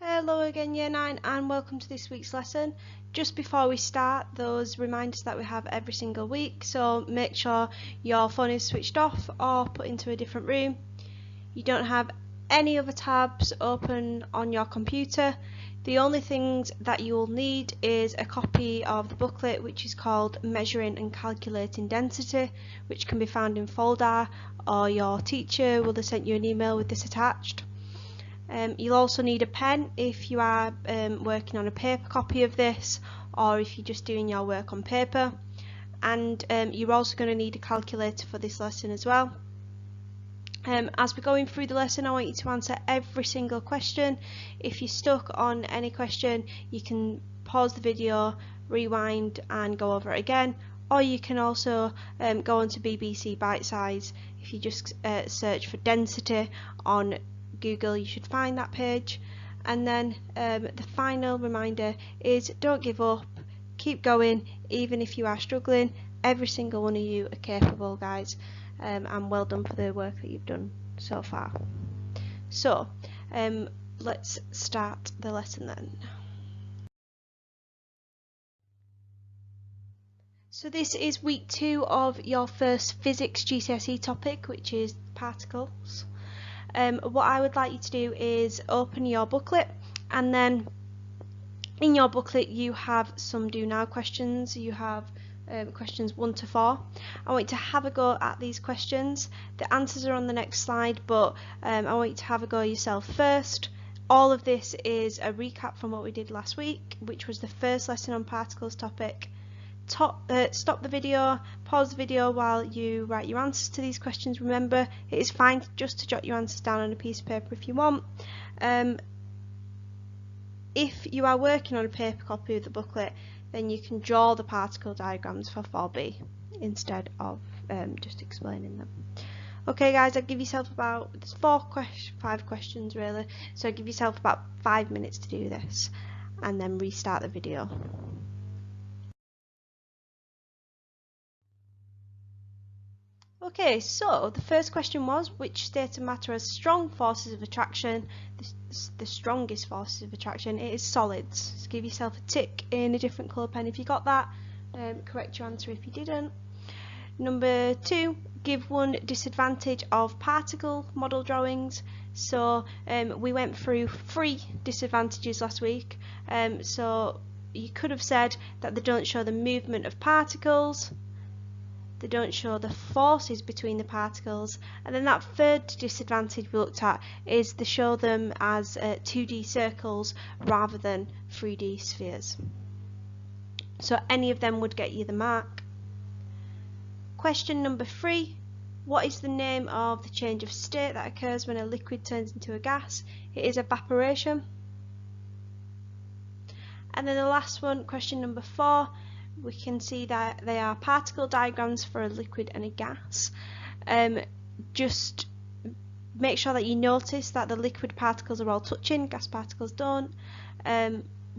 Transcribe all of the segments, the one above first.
Hello again, Year 9, and welcome to this week's lesson. Just before we start, those reminders that we have every single week, so make sure your phone is switched off or put into a different room. You don't have any other tabs open on your computer. The only things that you will need is a copy of the booklet, which is called Measuring and Calculating Density, which can be found in folder, or your teacher will have sent you an email with this attached. You'll also need a pen if you are working on a paper copy of this, or if you're just doing your work on paper, and you're also going to need a calculator for this lesson as well. As we're going through the lesson, I want you to answer every single question. If you're stuck on any question, you can pause the video, rewind and go over it again, or you can also go onto BBC Bitesize. If you just search for density on Google, you should find that page. And then the final reminder is don't give up, keep going, even if you are struggling. Every single one of you are capable, guys, and well done for the work that you've done so far. So let's start the lesson then. So this is week 2 of your first physics GCSE topic, which is particles. What I would like you to do is open your booklet, and then in your booklet you have some do now questions. You have questions 1 to 4. I want you to have a go at these questions. The answers are on the next slide, but I want you to have a go yourself first. All of this is a recap from what we did last week, which was the first lesson on particles topic. Stop the video, pause the video while you write your answers to these questions. Remember, it is fine just to jot your answers down on a piece of paper if you want. If you are working on a paper copy of the booklet, then you can draw the particle diagrams for 4B instead of just explaining them. Okay guys, I'll give yourself about, there's 5 questions really, so give yourself about 5 minutes to do this and then restart the video. Okay, so the first question was, which state of matter has strong forces of attraction? The strongest forces of attraction, it is solids. So give yourself a tick in a different colour pen if you got that. Correct your answer if you didn't. Number 2, give one disadvantage of particle model drawings. So we went through 3 disadvantages last week. So you could have said that they don't show the movement of particles, they don't show the forces between the particles, and then that third disadvantage we looked at is they show them as 2D circles rather than 3D spheres. So any of them would get you the mark. Question number 3, what is the name of the change of state that occurs when a liquid turns into a gas? It is evaporation. And then the last one, question number 4, we can see that they are particle diagrams for a liquid and a gas. Just make sure that you notice that the liquid particles are all touching, gas particles don't.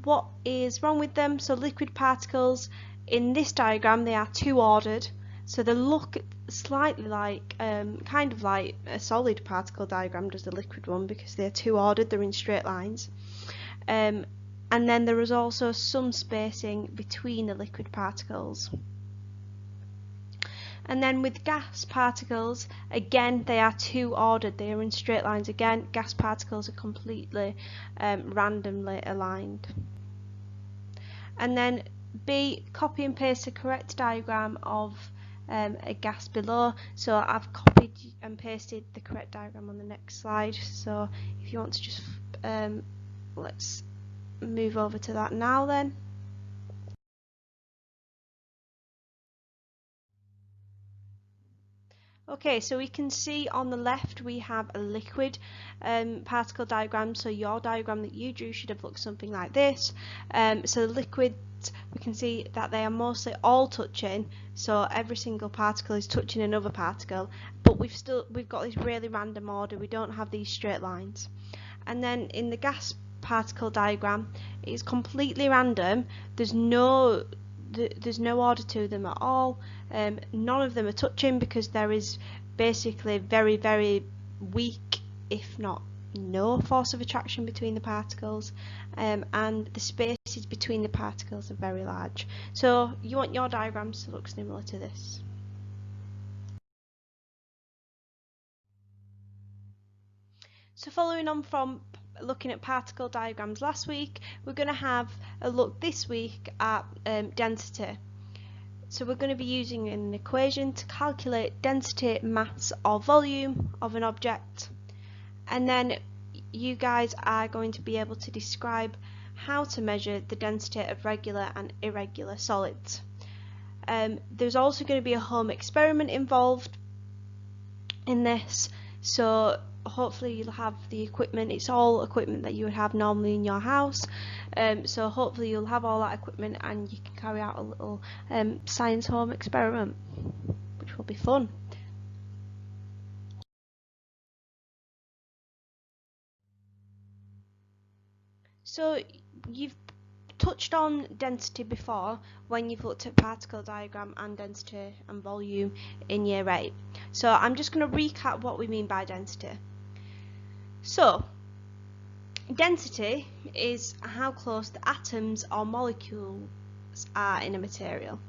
What is wrong with them? So liquid particles in this diagram, they are 2 ordered, so they look slightly like kind of like a solid particle diagram does the liquid one, because they're 2 ordered, they're in straight lines. And then there is also some spacing between the liquid particles. And then with gas particles, again they are 2 ordered, they are in straight lines again. Gas particles are completely randomly aligned. And then B, copy and paste the correct diagram of a gas below. So I've copied and pasted the correct diagram on the next slide. So if you want to just let's move over to that now then. Okay, so we can see on the left we have a liquid particle diagram, so your diagram that you drew should have looked something like this. So the liquids, we can see that they are mostly all touching, so every single particle is touching another particle, but we've got this really random order, we don't have these straight lines. And then in the gas particle diagram, it's completely random, there's no order to them at all. None of them are touching because there is basically very, very weak, if not no force of attraction between the particles, and the spaces between the particles are very large. So you want your diagrams to look similar to this. So following on from looking at particle diagrams last week, we're going to have a look this week at density. So we're going to be using an equation to calculate density, mass or volume of an object, and then you guys are going to be able to describe how to measure the density of regular and irregular solids. There's also going to be a home experiment involved in this, so hopefully you'll have the equipment. It's all equipment that you would have normally in your house, so hopefully you'll have all that equipment and you can carry out a little science home experiment, which will be fun. So you've touched on density before when you've looked at particle diagram and density and volume in year 8. So I'm just going to recap what we mean by density. So density is how close the atoms or molecules are in a material,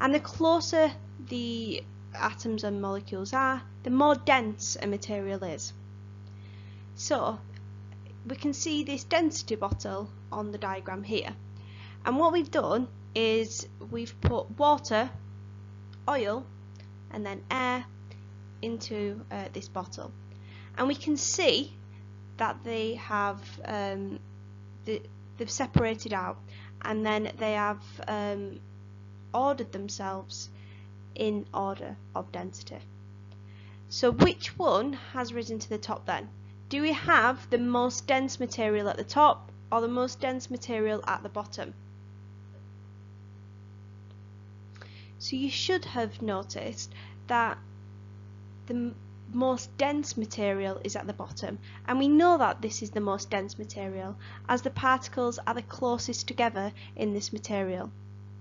and the closer the atoms and molecules are, the more dense a material is. So we can see this density bottle on the diagram here, and what we've done is we've put water, oil and then air into this bottle, and we can see that they have they've separated out, and then they have ordered themselves in order of density. So which one has risen to the top then? Do we have the most dense material at the top or the most dense material at the bottom? So you should have noticed that the most dense material is at the bottom, and we know that this is the most dense material as the particles are the closest together in this material,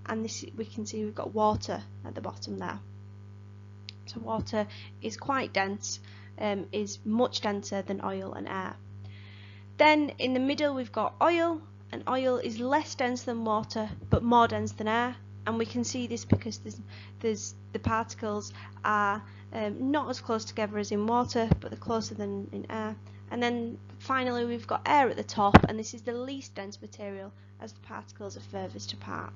and this we can see we've got water at the bottom there. So water is quite dense, is much denser than oil and air. Then in the middle we've got oil, and oil is less dense than water but more dense than air, and we can see this because the particles are not as close together as in water, but they're closer than in air. And then finally we've got air at the top, and this is the least dense material as the particles are furthest apart.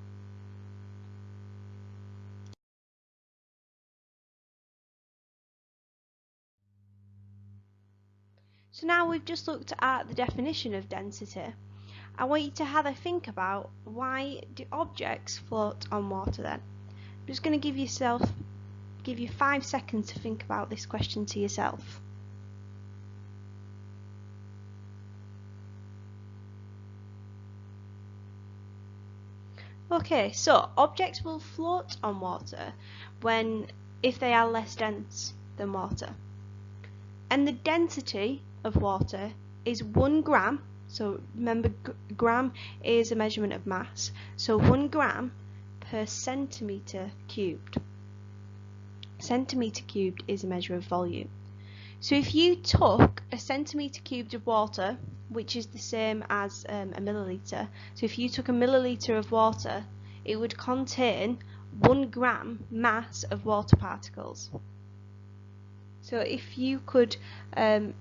So now we've just looked at the definition of density. I want you to have a think about, why do objects float on water then? I'm just going to give you 5 seconds to think about this question to yourself. Okay, so objects will float on water if they are less dense than water. And the density of water is 1 gram. So remember, gram is a measurement of mass. So 1 gram per centimetre cubed. Centimetre cubed is a measure of volume. So if you took a centimetre cubed of water, which is the same as a milliliter, so if you took a milliliter of water, it would contain 1 gram mass of water particles. So if you could,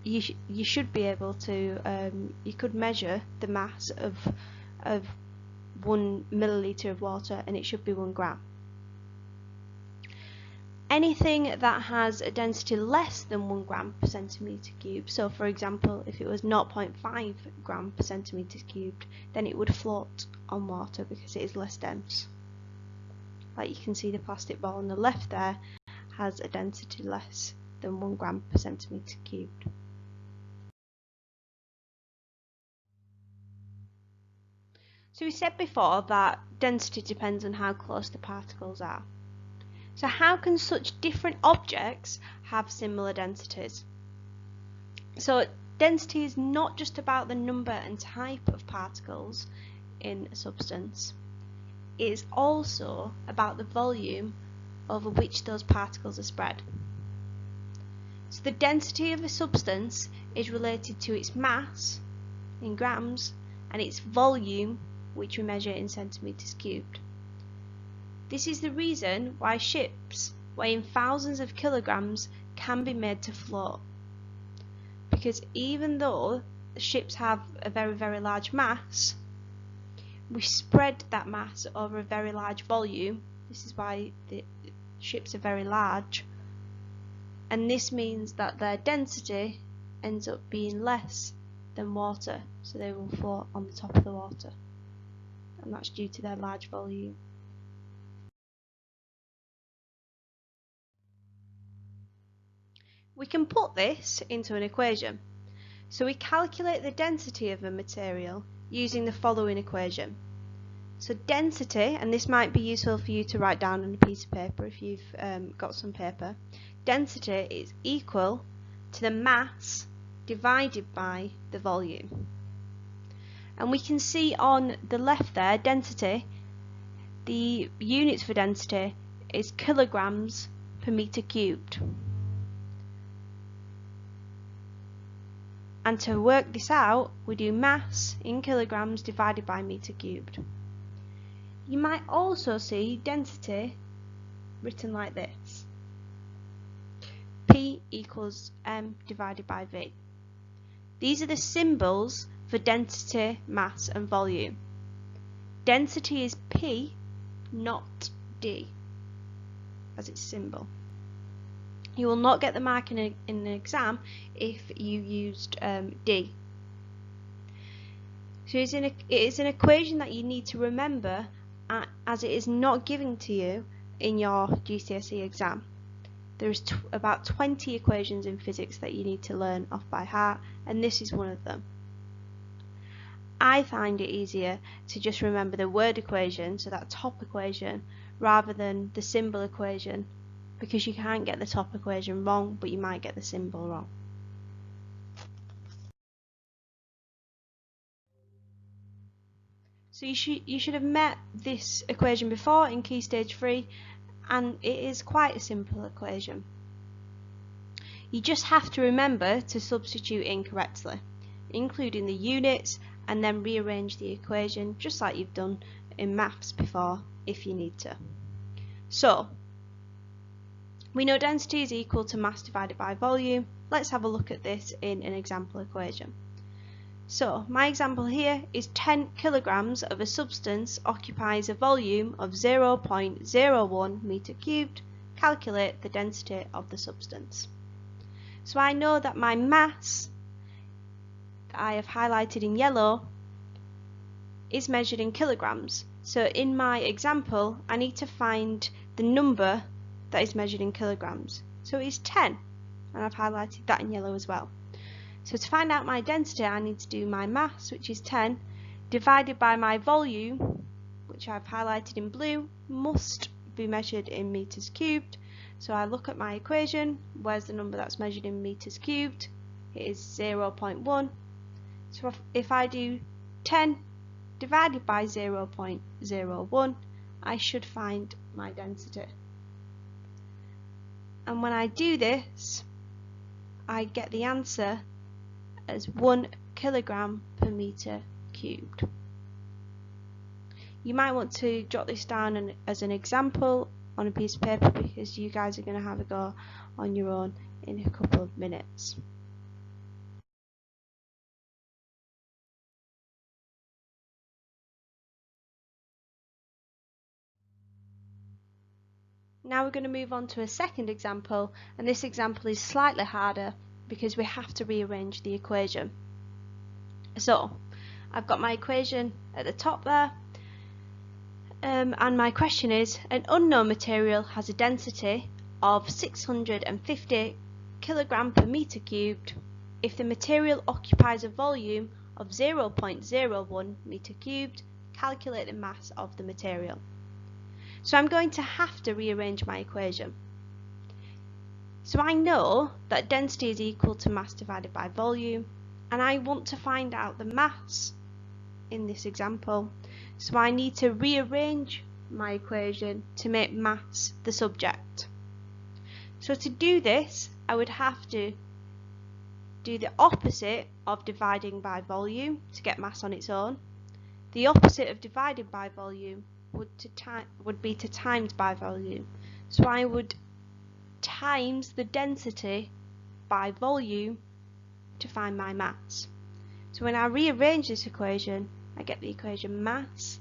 you should be able to, you could measure the mass of 1 milliliter of water, and it should be 1 gram. Anything that has a density less than 1 gram per centimetre cubed, so for example if it was 0.5 gram per centimetre cubed, then it would float on water because it is less dense. Like you can see, the plastic ball on the left there has a density less than 1 gram per centimetre cubed. So we said before that density depends on how close the particles are. So how can such different objects have similar densities? So density is not just about the number and type of particles in a substance. It is also about the volume over which those particles are spread. So the density of a substance is related to its mass in grams and its volume, which we measure in centimeters cubed. This is the reason why ships weighing thousands of kilograms can be made to float, because even though the ships have a very, very large mass, we spread that mass over a very large volume. This is why the ships are very large, and this means that their density ends up being less than water, so they will float on the top of the water, and that's due to their large volume. We can put this into an equation. So we calculate the density of a material using the following equation. So density, and this might be useful for you to write down on a piece of paper if you've got some paper. Density is equal to the mass divided by the volume. And we can see on the left there, density, the units for density is kilograms per meter cubed. And to work this out, we do mass in kilograms divided by meter cubed. You might also see density written like this: P equals M divided by V. These are the symbols for density, mass and volume. Density is P, not D, as its symbol. You will not get the mark in an exam if you used D. So it is an equation that you need to remember, as it is not given to you in your GCSE exam. There's about 20 equations in physics that you need to learn off by heart, and this is one of them. I find it easier to just remember the word equation, so that top equation, rather than the symbol equation, because you can't get the top equation wrong, but you might get the symbol wrong. So you should have met this equation before in Key Stage 3, and it is quite a simple equation. You just have to remember to substitute in correctly, including the units, and then rearrange the equation just like you've done in maths before if you need to. So we know density is equal to mass divided by volume. Let's have a look at this in an example equation. So my example here is 10 kilograms of a substance occupies a volume of 0.01 meter cubed. Calculate the density of the substance. So I know that my mass, that I have highlighted in yellow, is measured in kilograms. So in my example, I need to find the number that is measured in kilograms. So it is 10, and I've highlighted that in yellow as well. So to find out my density, I need to do my mass, which is 10, divided by my volume, which I've highlighted in blue, must be measured in meters cubed. So I look at my equation, where's the number that's measured in meters cubed? It is 0.1. So if I do 10 divided by 0.01, I should find my density. And when I do this, I get the answer as 1 kilogram per meter cubed. You might want to jot this down as an example on a piece of paper, because you guys are going to have a go on your own in a couple of minutes. Now we're going to move on to a second example, and this example is slightly harder because we have to rearrange the equation. So I've got my equation at the top there, and my question is: an unknown material has a density of 650 kilogram per meter cubed. If the material occupies a volume of 0.01 meter cubed, calculate the mass of the material. So I'm going to have to rearrange my equation. So I know that density is equal to mass divided by volume, and I want to find out the mass in this example. So I need to rearrange my equation to make mass the subject. So to do this, I would have to do the opposite of dividing by volume to get mass on its own. The opposite of dividing by volume would be to times by volume. So I would times the density by volume to find my mass. So when I rearrange this equation, I get the equation mass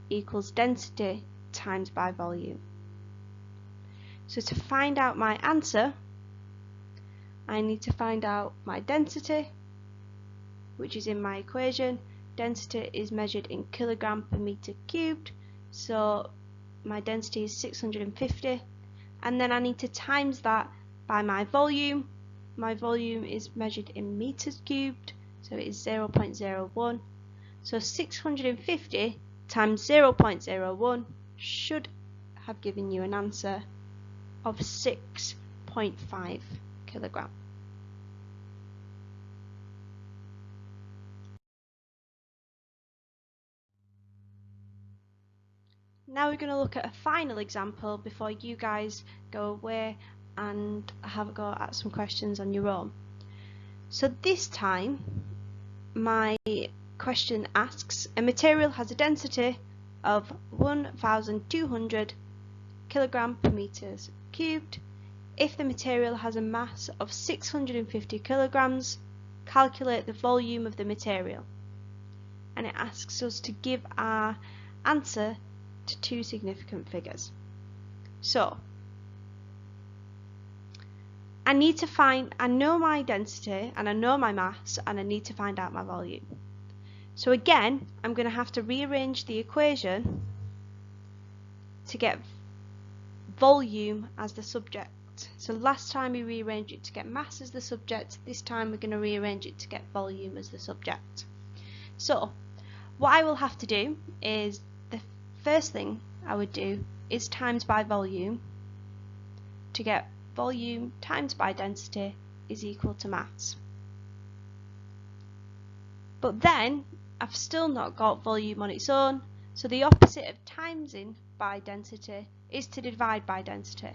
equals density times by volume. So to find out my answer, I need to find out my density, which is in my equation. Density is measured in kilogram per meter cubed, so my density is 650, and then I need to times that by my volume. My volume is measured in meters cubed, so it is 0.01. So 650 times 0.01 should have given you an answer of 6.5 kilogram. Now we're going to look at a final example before you guys go away and have a go at some questions on your own. So this time my question asks, a material has a density of 1,200 kilogram per meters cubed. If the material has a mass of 650 kilograms, calculate the volume of the material. And it asks us to give our answer to two significant figures. So I know my density and I know my mass, and I need to find out my volume. So again, I'm going to have to rearrange the equation to get volume as the subject. So last time we rearranged it to get mass as the subject, this time we're going to rearrange it to get volume as the subject. So what I will have to do is, the first thing I would do is times by volume to get volume times by density is equal to mass. But then I've still not got volume on its own, so the opposite of timesing by density is to divide by density.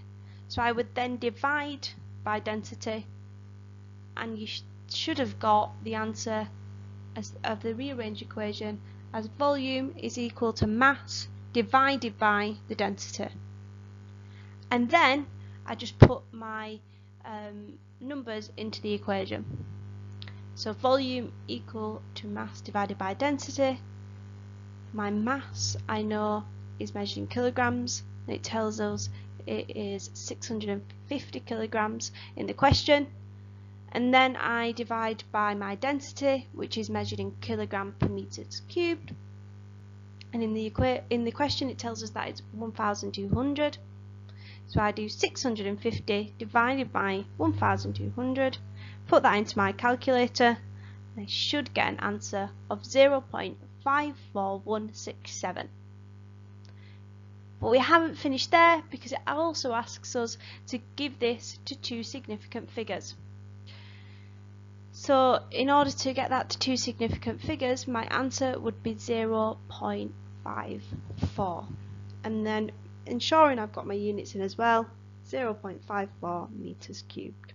So I would then divide by density, and you should have got the answer of the rearranged equation as volume is equal to mass divided by the density. And then I just put my numbers into the equation. So volume equal to mass divided by density. My mass I know is measured in kilograms, and it tells us it is 650 kilograms in the question. And then I divide by my density, which is measured in kilogram per meters cubed. And in the question it tells us that it's 1,200. So I do 650 divided by 1,200, put that into my calculator, and I should get an answer of 0.54167. But we haven't finished there, because it also asks us to give this to two significant figures. So in order to get that to two significant figures, my answer would be 0.54. And then ensuring I've got my units in as well, 0.54 meters cubed.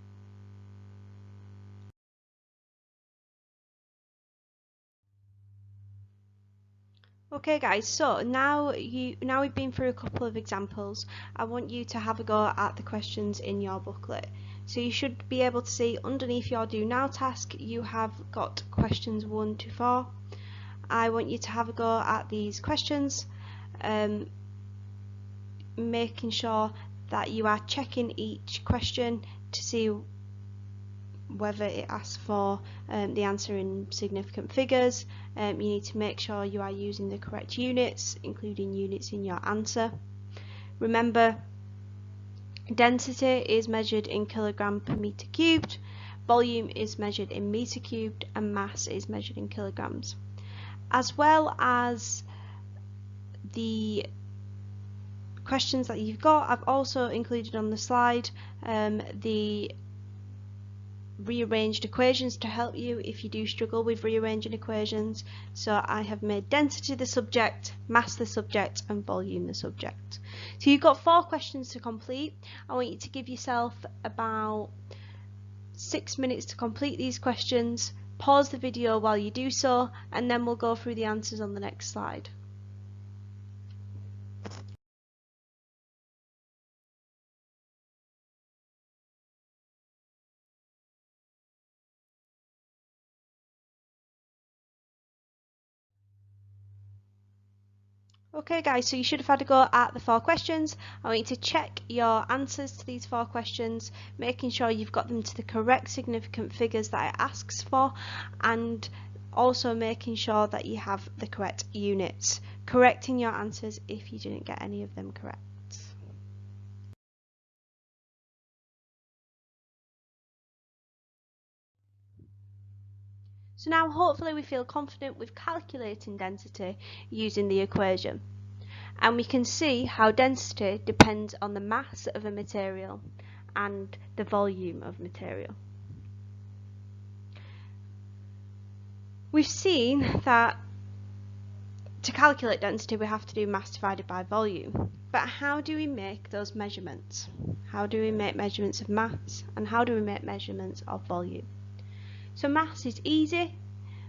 Okay guys, so now we've been through a couple of examples. I want you to have a go at the questions in your booklet. So you should be able to see underneath your do now task you have got questions 1 to 4. I want you to have a go at these questions, making sure that you are checking each question to see whether it asks for the answer in significant figures. You need to make sure you are using the correct units, including units in your answer. Remember, density is measured in kilogram per meter cubed, volume is measured in meter cubed, and mass is measured in kilograms. As well as the questions that you've got, I've also included on the slide the rearranged equations to help you if you do struggle with rearranging equations. So I have made density the subject, mass the subject, and volume the subject. So you've got 4 questions to complete. I want you to give yourself about 6 minutes to complete these questions. Pause the video while you do so, and then we'll go through the answers on the next slide. Okay guys, so you should have had a go at the 4 questions. I want you to check your answers to these 4 questions, making sure you've got them to the correct significant figures that it asks for, and also making sure that you have the correct units, correcting your answers if you didn't get any of them correct. So now hopefully we feel confident with calculating density using the equation. And we can see how density depends on the mass of a material and the volume of material. We've seen that to calculate density we have to do mass divided by volume. But how do we make those measurements? How do we make measurements of mass, and how do we make measurements of volume? So mass is easy.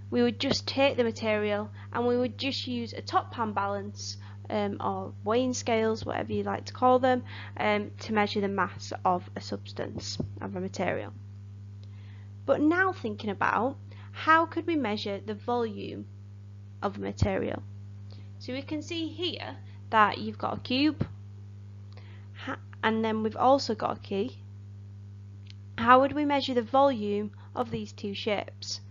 We would just take the material and we would just use a top pan balance or weighing scales, whatever you like to call them, to measure the mass of a substance, of a material. But now thinking about how could we measure the volume of a material? So we can see here that you've got a cube and then we've also got a key. How would we measure the volume of these two shapes?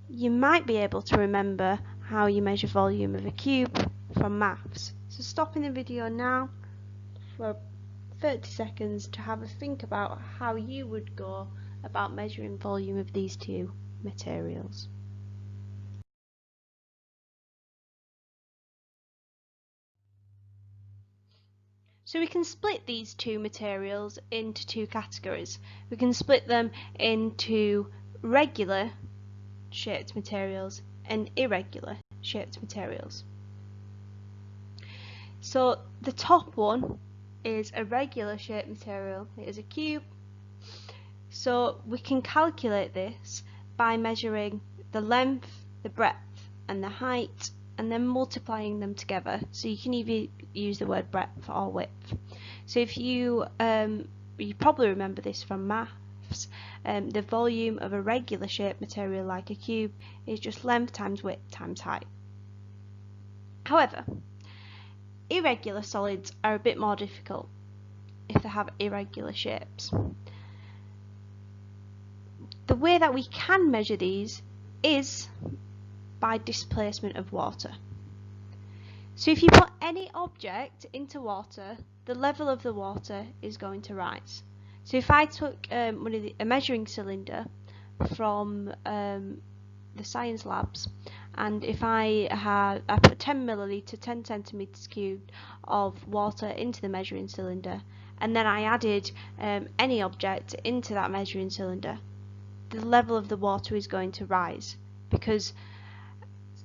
You might be able to remember how you measure volume of a cube from maths. So stopping the video now for 30 seconds to have a think about how you would go about measuring volume of these two materials. So we can split these two materials into two categories. We can split them into regular shaped materials and irregular shaped materials. So the top one is a regular shaped material. It is a cube. So we can calculate this by measuring the length, the breadth and the height, and then multiplying them together. So you can either use the word breadth or width. So if you probably remember this from maths, the volume of a regular shaped material like a cube is just length times width times height. However, irregular solids are a bit more difficult if they have irregular shapes. The way that we can measure these is by displacement of water. So if you put any object into water, the level of the water is going to rise. So if I took a measuring cylinder from the science labs, and if I put 10 milliliter, 10 centimeters cubed of water into the measuring cylinder, and then I added any object into that measuring cylinder, the level of the water is going to rise, because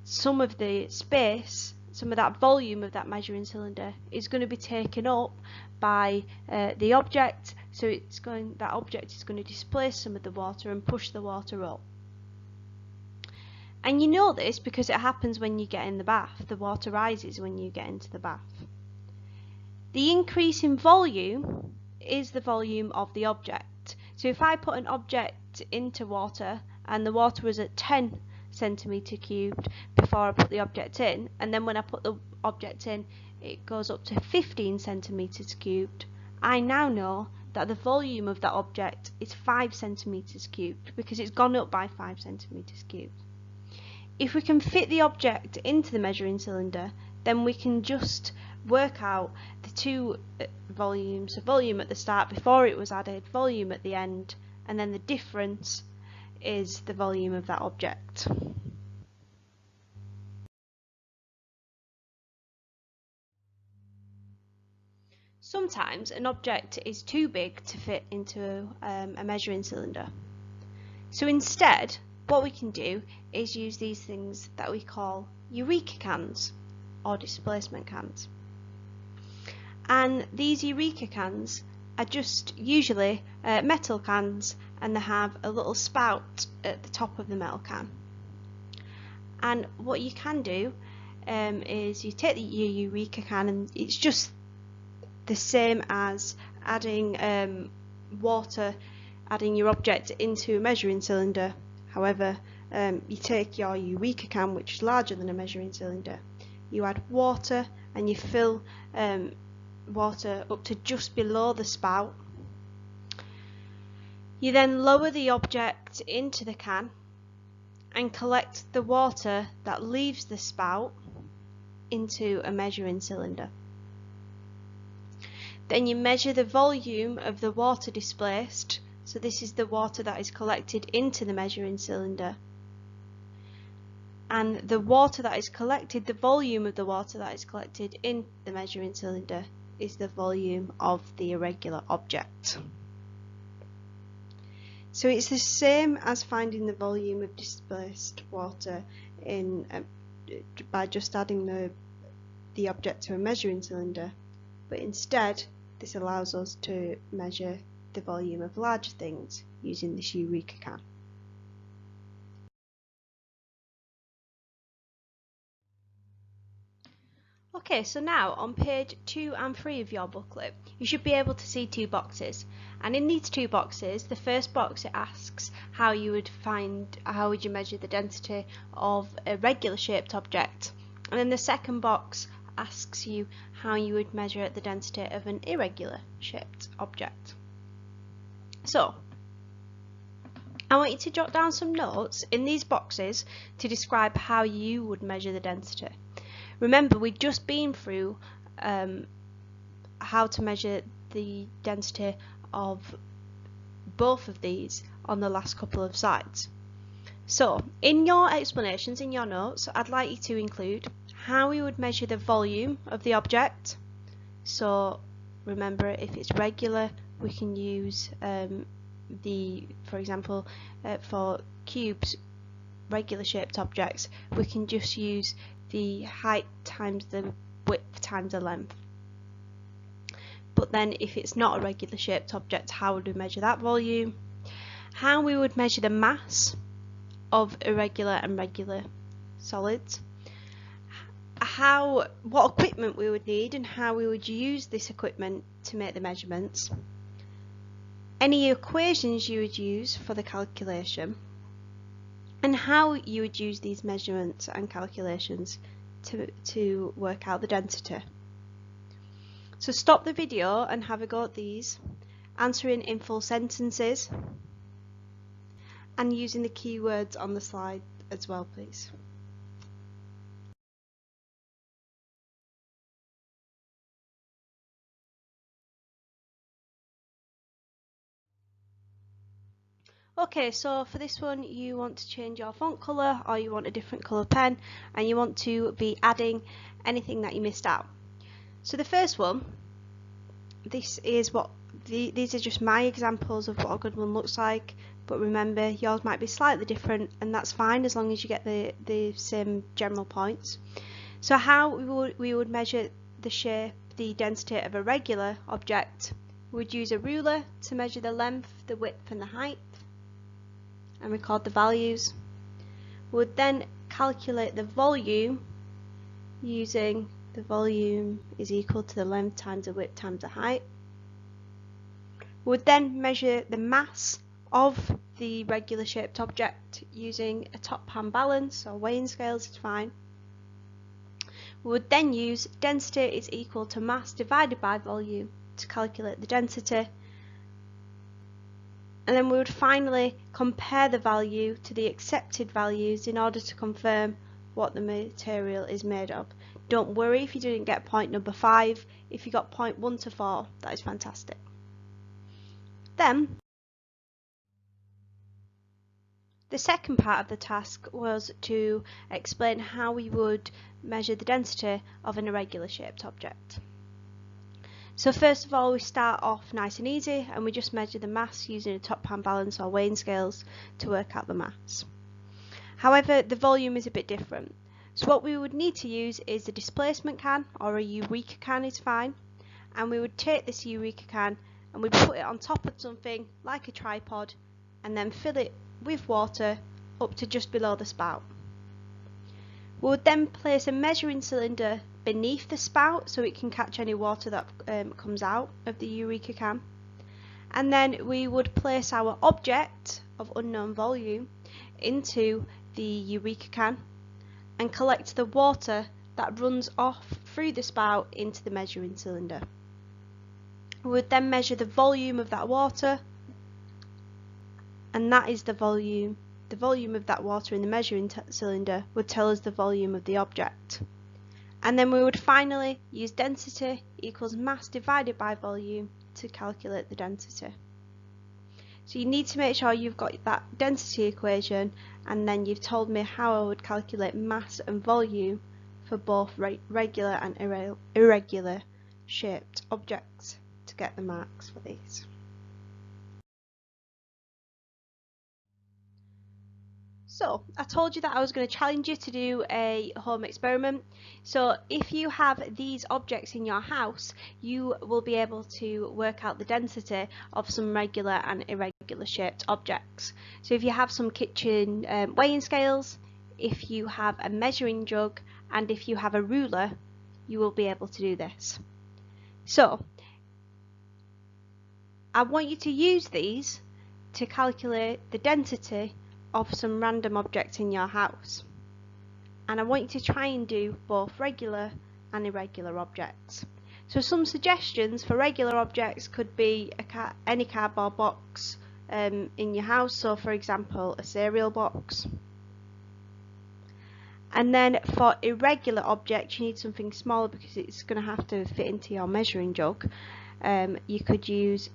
some of the space, some of that volume of that measuring cylinder is going to be taken up by the object, so that object is going to displace some of the water and push the water up. And you know this because it happens when you get in the bath. The water rises when you get into the bath. The increase in volume is the volume of the object. So if I put an object into water and the water was at 10 centimeter cubed before I put the object in, and then when I put the object in it goes up to 15 centimeters cubed, I now know that the volume of that object is 5 centimeters cubed because it's gone up by 5 centimeters cubed. If we can fit the object into the measuring cylinder, then we can just work out the two volumes, so volume at the start before it was added, volume at the end, and then the difference is the volume of that object. Sometimes an object is too big to fit into a measuring cylinder. So instead, what we can do is use these things that we call Eureka cans or displacement cans. And these Eureka cans are just usually metal cans, and they have a little spout at the top of the metal can. And what you can do is you take your Eureka can, and it's just the same as adding water, adding your object into a measuring cylinder. However, you take your Eureka can, which is larger than a measuring cylinder, you add water and you fill water up to just below the spout. You then lower the object into the can and collect the water that leaves the spout into a measuring cylinder. Then you measure the volume of the water displaced, so this is the water that is collected into the measuring cylinder. And the water that is collected, the volume of the water that is collected in the measuring cylinder, is the volume of the irregular object. So it's the same as finding the volume of displaced water in by just adding the object to a measuring cylinder, but instead this allows us to measure the volume of larger things using this Eureka can. Okay, so now on page 2 and 3 of your booklet, you should be able to see two boxes. And in these two boxes, the first box, it asks how you would measure the density of a regular shaped object. And then the second box asks you how you would measure the density of an irregular shaped object. So, I want you to jot down some notes in these boxes to describe how you would measure the density. Remember, we've just been through how to measure the density of both of these on the last couple of slides. So, in your explanations, in your notes, I'd like you to include how we would measure the volume of the object. So, remember, if it's regular, we can use for example, for cubes, regular shaped objects, we can just use the height times the width times the length. But then if it's not a regular shaped object, how would we measure that volume? How we would measure the mass of irregular and regular solids. What equipment we would need and how we would use this equipment to make the measurements. Any equations you would use for the calculation, and how you would use these measurements and calculations to work out the density. So stop the video and have a go at these, answering in full sentences and using the keywords on the slide as well, please. Okay, so for this one you want to change your font colour, or you want a different colour pen, and you want to be adding anything that you missed out. So the first one, these are just my examples of what a good one looks like, but remember yours might be slightly different, and that's fine as long as you get the same general points. So how we would measure the shape, the density of a regular object, we would use a ruler to measure the length, the width and the height, and record the values. We would then calculate the volume using the volume is equal to the length times the width times the height. We would then measure the mass of the regular shaped object using a top pan balance, or weighing scales is fine. We would then use density is equal to mass divided by volume to calculate the density. And then we would finally compare the value to the accepted values in order to confirm what the material is made of. Don't worry if you didn't get point number 5. If you got point 1 to 4, that is fantastic. Then the second part of the task was to explain how we would measure the density of an irregular shaped object. So first of all, we start off nice and easy, and we just measure the mass using a top pan balance or weighing scales to work out the mass. However, the volume is a bit different. So what we would need to use is a displacement can, or a Eureka can is fine, and we would take this Eureka can and we'd put it on top of something like a tripod and then fill it with water up to just below the spout. We would then place a measuring cylinder beneath the spout so it can catch any water that comes out of the Eureka can, and then we would place our object of unknown volume into the Eureka can and collect the water that runs off through the spout into the measuring cylinder. We would then measure the volume of that water, and that is the volume. The volume of that water in the measuring cylinder would tell us the volume of the object. And then we would finally use density equals mass divided by volume to calculate the density. So you need to make sure you've got that density equation, and then you've told me how I would calculate mass and volume for both regular and irregular shaped objects to get the marks for these. So I told you that I was going to challenge you to do a home experiment. So if you have these objects in your house, you will be able to work out the density of some regular and irregular shaped objects. So if you have some kitchen weighing scales, if you have a measuring jug, and if you have a ruler, you will be able to do this. So I want you to use these to calculate the density of some random object in your house, and I want you to try and do both regular and irregular objects. So some suggestions for regular objects could be any cardboard box in your house, so for example a cereal box. And then for irregular objects you need something smaller because it's going to have to fit into your measuring jug. You could use,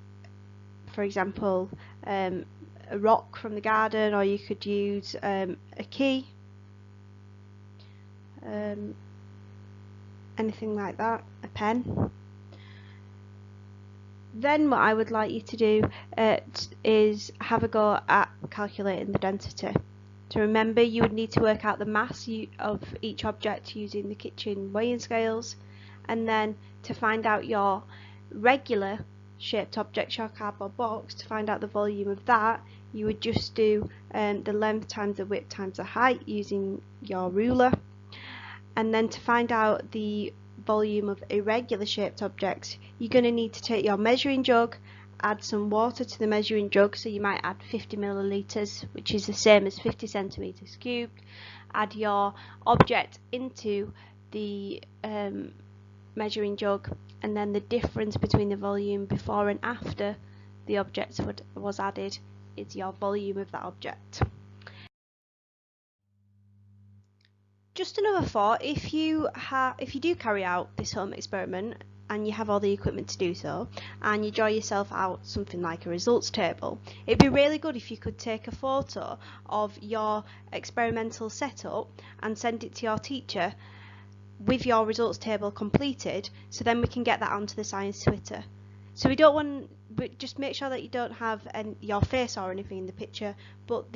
for example, a rock from the garden, or you could use a key, anything like that, a pen. Then what I would like you to do is have a go at calculating the density. To remember, you would need to work out the mass of each object using the kitchen weighing scales, and then to find out your regular shaped object, your cardboard box, to find out the volume of that, you would just do the length times the width times the height using your ruler. And then to find out the volume of irregular shaped objects, you're going to need to take your measuring jug, add some water to the measuring jug, so you might add 50 milliliters, which is the same as 50 centimeters cubed. Add your object into the measuring jug, and then the difference between the volume before and after the object was added is your volume of that object. Just another thought, if you do carry out this home experiment and you have all the equipment to do so, and you draw yourself out something like a results table, it'd be really good if you could take a photo of your experimental setup and send it to your teacher with your results table completed, so then we can get that onto the science Twitter. So we don't want, but just make sure that you don't have your face or anything in the picture, but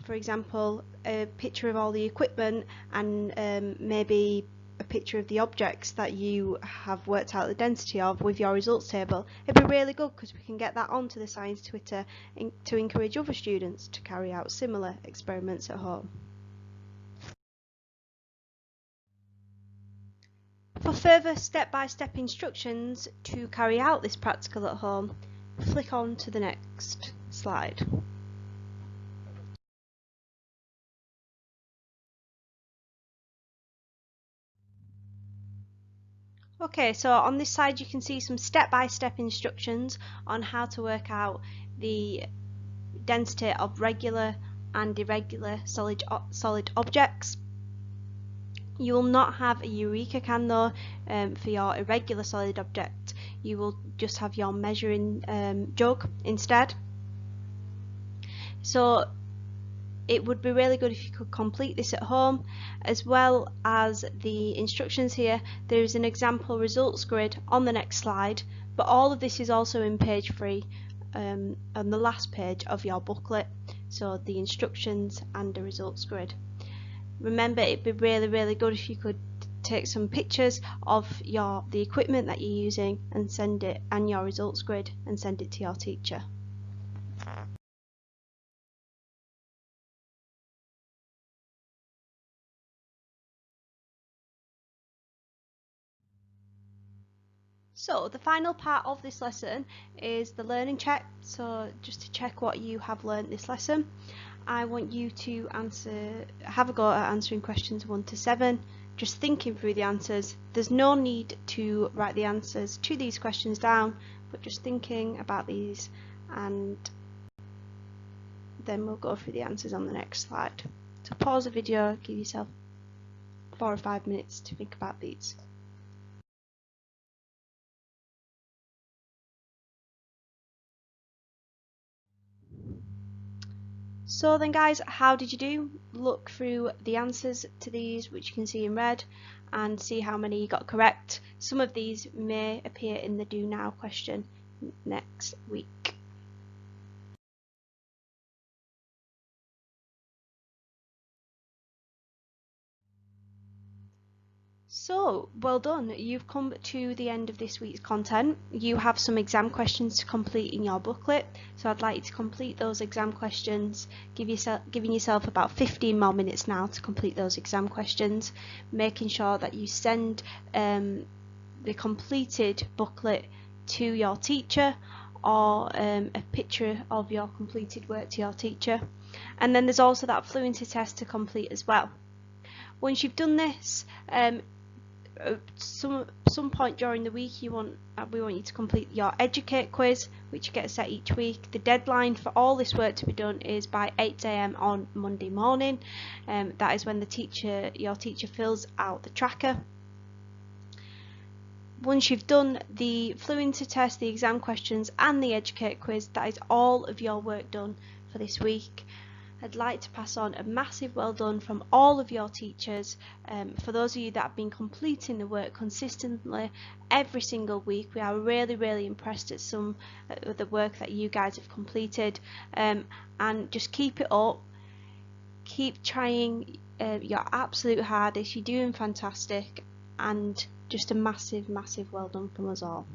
for example, a picture of all the equipment and maybe a picture of the objects that you have worked out the density of with your results table. It'd be really good because we can get that onto the science Twitter to encourage other students to carry out similar experiments at home. For further step-by-step instructions to carry out this practical at home, flick on to the next slide. Okay, so on this side you can see some step-by-step instructions on how to work out the density of regular and irregular solid objects. You will not have a Eureka can though for your irregular solid object. You will just have your measuring jug instead. So it would be really good if you could complete this at home, as well as the instructions here. There is an example results grid on the next slide, but all of this is also in page 3 on the last page of your booklet, so the instructions and the results grid. Remember, it'd be really good if you could take some pictures of the equipment that you're using and send it, and your results grid, and send it to your teacher. So the final part of this lesson is the learning check. So just to check what you have learnt this lesson, I want you to have a go at answering questions 1 to 7, just thinking through the answers. There's no need to write the answers to these questions down, but just thinking about these, and then we'll go through the answers on the next slide. So pause the video, give yourself 4 or 5 minutes to think about these. So then guys, how did you do? Look through the answers to these, which you can see in red, and see how many you got correct. Some of these may appear in the Do Now question next week. So, well done. You've come to the end of this week's content. You have some exam questions to complete in your booklet. So I'd like you to complete those exam questions, giving yourself about 15 more minutes now to complete those exam questions, making sure that you send the completed booklet to your teacher, or a picture of your completed work to your teacher. And then there's also that fluency test to complete as well. Once you've done this, some point during the week we want you to complete your Educate quiz, which gets set each week. The deadline for all this work to be done is by 8 AM on Monday morning. That is when your teacher fills out the tracker. Once you've done the fluency test, the exam questions and the Educate quiz, that is all of your work done for this week. I'd like to pass on a massive well done from all of your teachers. For those of you that have been completing the work consistently every single week, we are really impressed at some of the work that you guys have completed, and just keep it up, keep trying your absolute hardest. You're doing fantastic, and just a massive well done from us all.